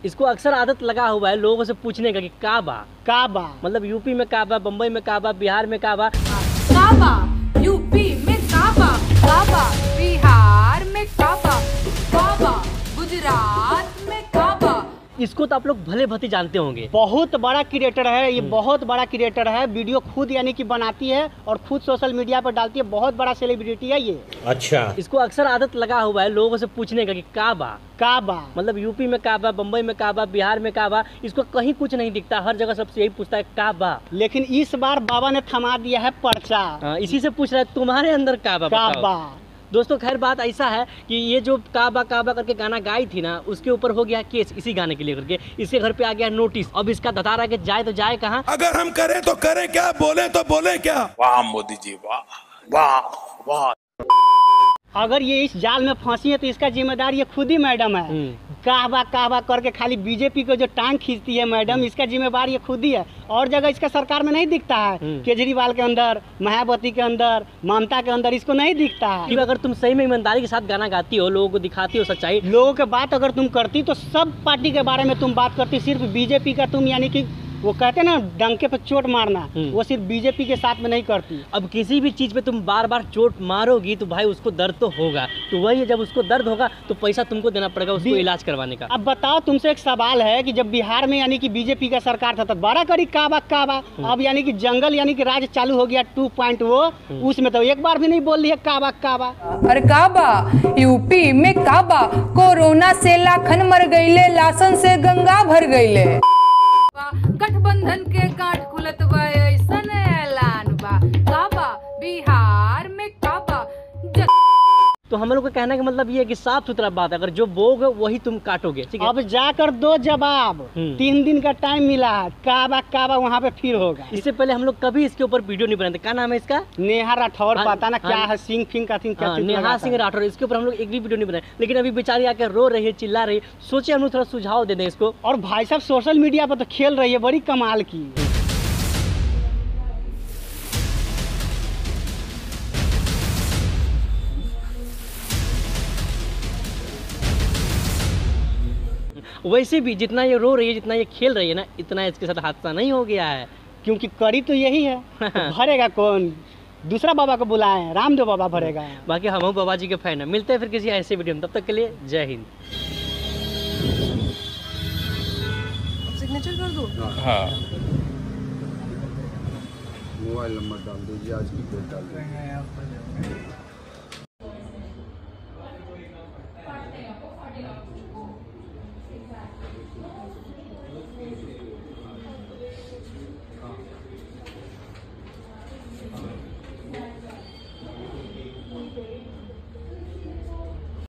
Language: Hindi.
इसको अक्सर आदत लगा हुआ है लोगों से पूछने का कि काबा मतलब यूपी में काबा, बम्बई में काबा, बिहार में काबा। काबा यूपी में काबा, काबा बिहार में काबा, काबा गुजरात में काबा। इसको तो आप लोग भले भती जानते होंगे। बहुत बड़ा क्रिएटर है ये, बहुत बड़ा क्रिएटर है। वीडियो खुद यानी कि बनाती है और खुद सोशल मीडिया पर डालती है। बहुत बड़ा सेलिब्रिटी है ये। अच्छा, इसको अक्सर आदत लगा हुआ है लोगों से पूछने का कि काबा मतलब यूपी में काबा, बम्बई में काबा, बिहार में काबा। इसको कहीं कुछ नहीं दिखता, हर जगह सबसे यही पूछता है काबा। लेकिन इस बार बाबा ने थमा दिया है पर्चा। इसी से पूछ रहा है तुम्हारे अंदर काबा। दोस्तों खैर बात ऐसा है कि ये जो काबा करके गाना गाई थी ना, उसके ऊपर हो गया केस इसी गाने के लिए करके। इसके घर पे आ गया नोटिस। अब इसका धतारा के जाए तो जाए कहाँ। अगर हम करें तो करें क्या, बोले तो बोले क्या। वाह मोदी जी, वाह वाह वाह। अगर ये इस जाल में फंसी है तो इसका जिम्मेदार ये खुद ही मैडम है। काबा करके खाली बीजेपी को जो टांग खींचती है मैडम, इसका जिम्मेदार ये खुद ही है। और जगह इसका सरकार में नहीं दिखता है। केजरीवाल के अंदर, मायावती के अंदर, ममता के अंदर इसको नहीं दिखता है। अगर तुम सही में ईमानदारी के साथ गाना गाती हो, लोगों को दिखाती हो सच्चाई, लोगों के बात अगर तुम करती तो सब पार्टी के बारे में तुम बात करती। सिर्फ बीजेपी का तुम यानी कि वो कहते हैं ना डंके पे चोट मारना, वो सिर्फ बीजेपी के साथ में नहीं करती। अब किसी भी चीज पे तुम बार बार चोट मारोगी तो भाई उसको दर्द तो होगा। तो वही है, जब उसको दर्द होगा तो पैसा तुमको देना पड़ेगा उसको इलाज करवाने का। अब बताओ, तुमसे एक सवाल है कि जब बिहार में यानी कि बीजेपी का सरकार था तब बड़ा करी काबा। अब यानी कि जंगल यानी कि राज चालू हो गया 2.0, उसमें तो एक बार भी नहीं बोल रही है काबा। अरे काबा यूपी में काबा, कोरोना से लाखन मर गईले, लाशन से गंगा भर गईले। गठबंधन के गांठ खुलत बा ऐसन ऐलान बा, काबा बिहार में काबा। तो हम लोग का कहने का मतलब ये है कि साफ सुथरा बात है, अगर जो बोगे वही तुम काटोगे, ठीक है। अब जाकर दो जवाब, 3 दिन का टाइम मिला है। काबा वहाँ पे फिर होगा। इससे पहले हम लोग कभी इसके ऊपर वीडियो नहीं बनाते। क्या नाम है इसका? नेहा राठौर, पता ना क्या है, सिंह नेहा सिंह राठौर। इसके ऊपर हम लोग एक भी वीडियो नहीं बनाए, लेकिन अभी बेचारी आके रो रही है, चिल्ला रही है। सोचे हम लोग थोड़ा सुझाव दे दें इसको। और भाई साहब सोशल मीडिया पर तो खेल रही है, बड़ी कमाल की। वैसे भी जितना ये रो रही है, जितना ये खेल रही है ना, इतना इसके साथ हादसा नहीं हो गया है। क्योंकि करी तो यही है। तो भरेगा कौन? दूसरा बाबा को बुलाएं, रामदेव बाबा भरेगा। बाकी हम बाबा जी के फैन है। मिलते हैं फिर किसी ऐसे वीडियो में, तब तक के लिए जय हिंद। सिग्नेचर कर दो। हाँ, मोबाइल नंबर डाल दीजिए, आज की डेट डाल दीजिए।